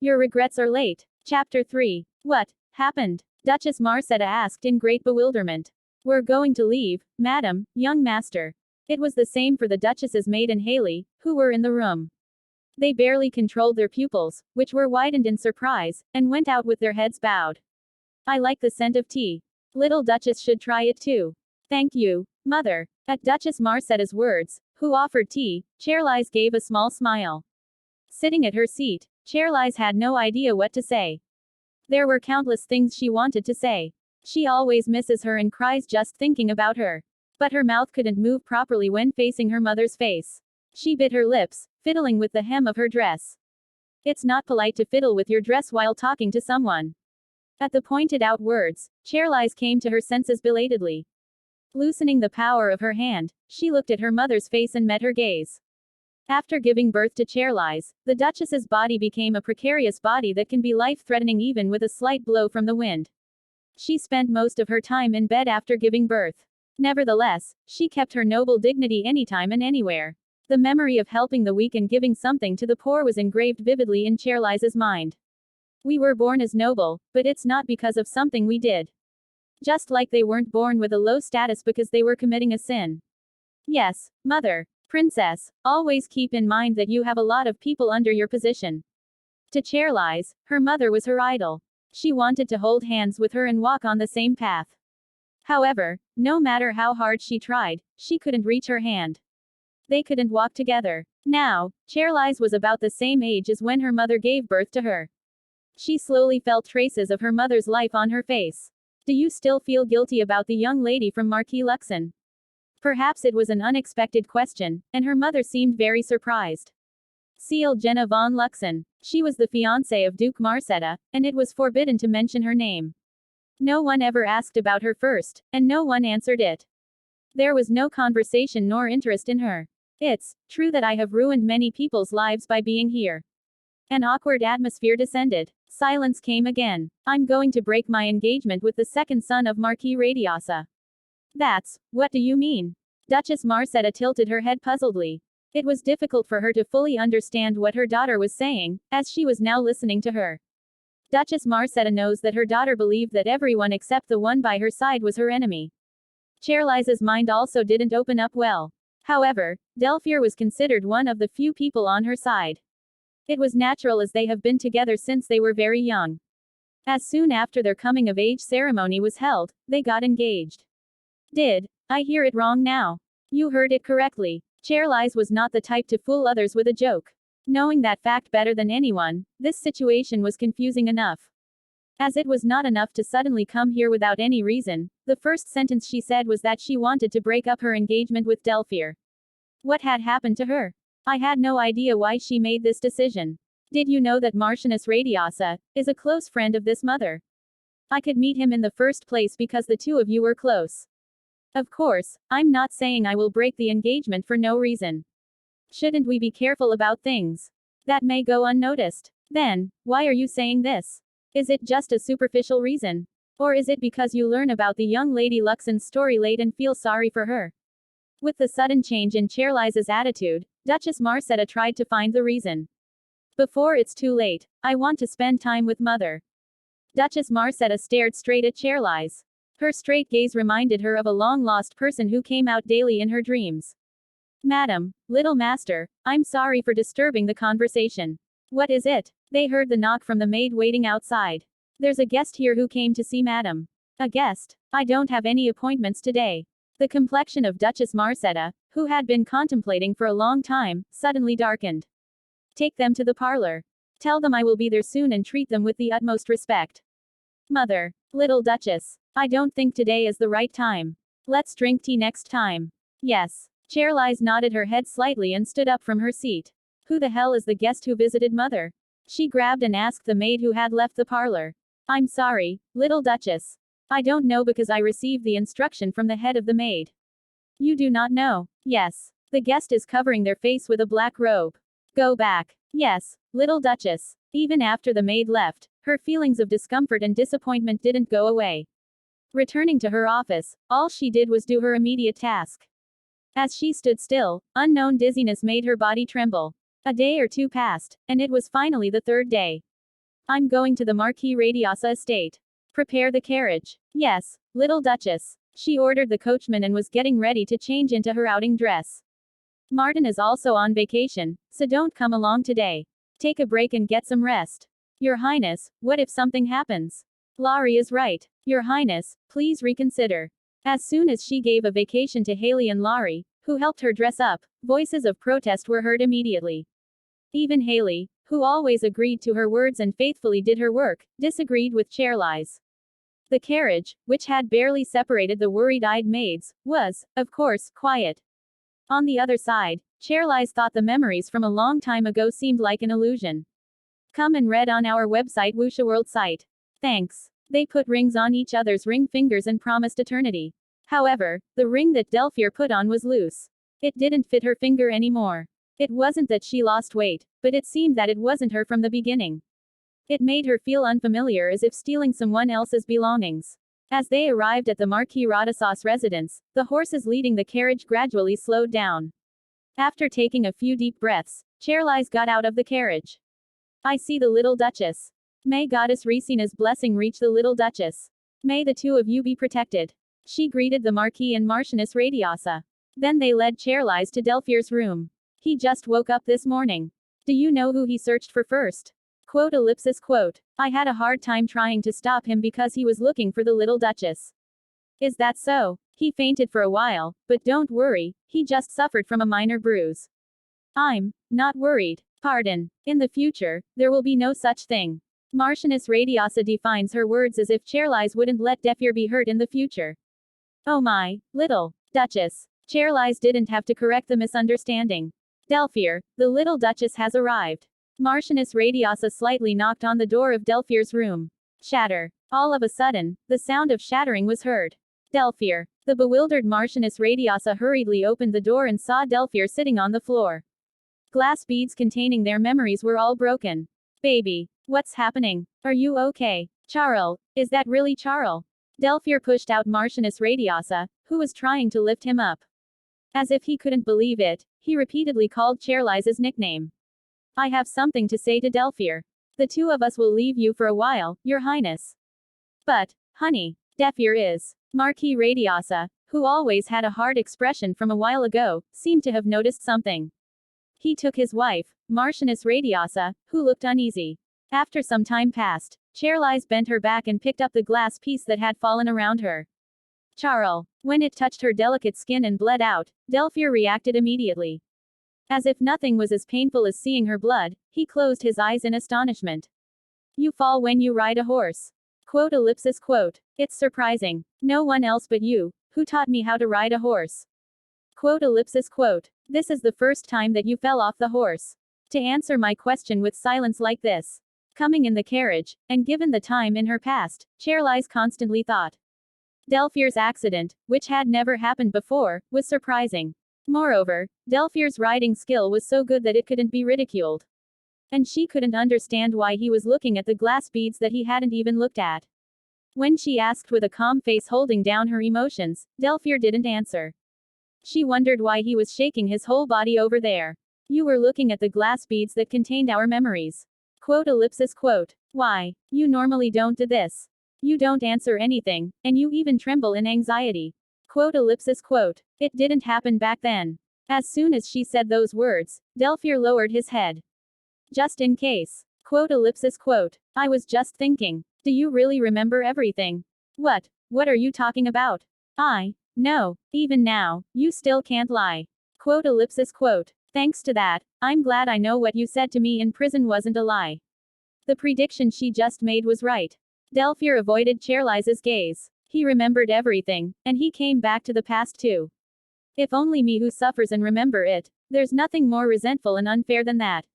Your regrets are late. Chapter 3. What happened? Duchess Marcetta asked in great bewilderment. We're going to leave, madam, young master. It was the same for the Duchess's maid and Haley, who were in the room. They barely controlled their pupils, which were widened in surprise, and went out with their heads bowed. I like the scent of tea. Little Duchess should try it too. Thank you, mother. At Duchess Marcetta's words, who offered tea, Charlize gave a small smile. Sitting at her seat, Charlize had no idea what to say. There were countless things she wanted to say. She always misses her and cries just thinking about her. But her mouth couldn't move properly when facing her mother's face. She bit her lips, fiddling with the hem of her dress. It's not polite to fiddle with your dress while talking to someone. At the pointed out words, Charlize came to her senses belatedly. Loosening the power of her hand, she looked at her mother's face and met her gaze. After giving birth to Charlize, the Duchess's body became a precarious body that can be life-threatening even with a slight blow from the wind. She spent most of her time in bed after giving birth. Nevertheless, she kept her noble dignity anytime and anywhere. The memory of helping the weak and giving something to the poor was engraved vividly in Charlize's mind. We were born as noble, but it's not because of something we did. Just like they weren't born with a low status because they were committing a sin. Yes, mother. Princess, always keep in mind that you have a lot of people under your position. To Charlize, her mother was her idol. She wanted to hold hands with her and walk on the same path. However, no matter how hard she tried, she couldn't reach her hand. They couldn't walk together. Now, Charlize was about the same age as when her mother gave birth to her. She slowly felt traces of her mother's life on her face. Do you still feel guilty about the young lady from Marquis Luxon? Perhaps it was an unexpected question, and her mother seemed very surprised. Jenna von Luxon. She was the fiancée of Duke Marcetta, and it was forbidden to mention her name. No one ever asked about her first, and no one answered it. There was no conversation nor interest in her. It's true that I have ruined many people's lives by being here. An awkward atmosphere descended. Silence came again. I'm going to break my engagement with the second son of Marquis Radiosa. What do you mean? Duchess Marcetta tilted her head puzzledly. It was difficult for her to fully understand what her daughter was saying, as she was now listening to her. Duchess Marcetta knows that her daughter believed that everyone except the one by her side was her enemy. Charlize's mind also didn't open up well. However, Delphire was considered one of the few people on her side. It was natural as they have been together since they were very young. As soon after their coming-of-age ceremony was held, they got engaged. Did I hear it wrong now? You heard it correctly. Charlize was not the type to fool others with a joke. Knowing that fact better than anyone, this situation was confusing enough. As it was not enough to suddenly come here without any reason, the first sentence she said was that she wanted to break up her engagement with Delphire. What had happened to her? I had no idea why she made this decision. Did you know that Marchioness Radiosa is a close friend of this mother? I could meet him in the first place because the two of you were close. Of course, I'm not saying I will break the engagement for no reason. Shouldn't we be careful about things that may go unnoticed? Then, why are you saying this? Is it just a superficial reason? Or is it because you learn about the young lady Luxon's story late and feel sorry for her? With the sudden change in Charlize's attitude, Duchess Marcetta tried to find the reason. Before it's too late, I want to spend time with mother. Duchess Marcetta stared straight at Charlize. Her straight gaze reminded her of a long-lost person who came out daily in her dreams. Madam, little master, I'm sorry for disturbing the conversation. What is it? They heard the knock from the maid waiting outside. There's a guest here who came to see madam. A guest? I don't have any appointments today. The complexion of Duchess Marcetta, who had been contemplating for a long time, suddenly darkened. Take them to the parlor. Tell them I will be there soon and treat them with the utmost respect. Mother. Little Duchess. I don't think today is the right time. Let's drink tea next time. Yes. Charlize nodded her head slightly and stood up from her seat. Who the hell is the guest who visited mother? She grabbed and asked the maid who had left the parlor. I'm sorry, little Duchess. I don't know because I received the instruction from the head of the maid. You do not know? Yes. The guest is covering their face with a black robe. Go back. Yes, little Duchess. Even after the maid left, her feelings of discomfort and disappointment didn't go away. Returning to her office, all she did was do her immediate task. As she stood still, unknown dizziness made her body tremble. A day or two passed, and it was finally the third day. I'm going to the Marquis Radiosa estate. Prepare the carriage. Yes, little Duchess. She ordered the coachman and was getting ready to change into her outing dress. Martin is also on vacation, so don't come along today. Take a break and get some rest. Your Highness, what if something happens? Laurie is right. Your Highness, please reconsider. As soon as she gave a vacation to Haley and Laurie, who helped her dress up, voices of protest were heard immediately. Even Haley, who always agreed to her words and faithfully did her work, disagreed with Chairlies. The carriage, which had barely separated the worried-eyed maids, was, of course, quiet. On the other side, Chairlies thought the memories from a long time ago seemed like an illusion. Come and read on our website Wuxia World site. Thanks. They put rings on each other's ring fingers and promised eternity. However, the ring that Delphire put on was loose. It didn't fit her finger anymore. It wasn't that she lost weight, but it seemed that it wasn't her from the beginning. It made her feel unfamiliar, as if stealing someone else's belongings. As they arrived at the Marquis Radisas residence, the horses leading the carriage gradually slowed down. After taking a few deep breaths, Chairlies got out of the carriage. I see the little Duchess. May Goddess Ricina's blessing reach the little Duchess. May the two of you be protected. She greeted the Marquis and Marchioness Radiosa. Then they led Chairlies to Delphire's room. He just woke up this morning. Do you know who he searched for first? Quote. I had a hard time trying to stop him because he was looking for the little Duchess. Is that so? He fainted for a while, but don't worry, he just suffered from a minor bruise. I'm not worried. Pardon. In the future, there will be no such thing. Marchioness Radiosa defines her words as if Chairlies wouldn't let Delphire be hurt in the future. Oh my, little Duchess. Chairlies didn't have to correct the misunderstanding. Delphire, the little Duchess has arrived. Marchioness Radiosa slightly knocked on the door of Delphire's room. Shatter. All of a sudden, the sound of shattering was heard. Delphire. The bewildered Marchioness Radiosa hurriedly opened the door and saw Delphire sitting on the floor. Glass beads containing their memories were all broken. Baby. What's happening? Are you okay? Charles, is that really Charles? Delphire pushed out Marchioness Radiosa, who was trying to lift him up. As if he couldn't believe it, he repeatedly called Chairlies' nickname. I have something to say to Delphire. The two of us will leave you for a while, Your Highness. But, honey, Delphire is. Marquis Radiosa, who always had a hard expression from a while ago, seemed to have noticed something. He took his wife, Marchioness Radiosa, who looked uneasy. After some time passed, Chairlies bent her back and picked up the glass piece that had fallen around her. Charles. When it touched her delicate skin and bled out, Delphire reacted immediately. As if nothing was as painful as seeing her blood, he closed his eyes in astonishment. You fall when you ride a horse. Quote. It's surprising. No one else but you, who taught me how to ride a horse. Quote. This is the first time that you fell off the horse. To answer my question with silence like this. Coming in the carriage, and given the time in her past, Chairlies constantly thought. Delphire's accident, which had never happened before, was surprising. Moreover, Delphire's riding skill was so good that it couldn't be ridiculed. And she couldn't understand why he was looking at the glass beads that he hadn't even looked at. When she asked with a calm face holding down her emotions, Delphire didn't answer. She wondered why he was shaking his whole body over there. You were looking at the glass beads that contained our memories. Quote. Why? You normally don't do this. You don't answer anything, and you even tremble in anxiety. Quote. It didn't happen back then. As soon as she said those words, Delphire lowered his head. Just in case. Quote. I was just thinking. Do you really remember everything? What are you talking about? No. Even now, you still can't lie. Quote. Thanks to that, I'm glad I know what you said to me in prison wasn't a lie. The prediction she just made was right. Delphire avoided Chairlies' gaze. He remembered everything, and he came back to the past too. If only me who suffers and remember it, there's nothing more resentful and unfair than that.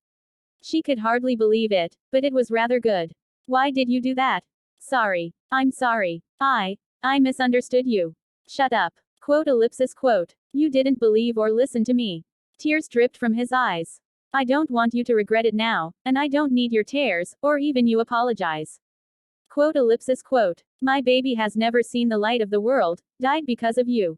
She could hardly believe it, but it was rather good. Why did you do that? Sorry. I'm sorry. I misunderstood you. Shut up. Quote. You didn't believe or listen to me. Tears dripped from his eyes. I don't want you to regret it now, and I don't need your tears, or even you apologize. Quote. My baby has never seen the light of the world, died because of you.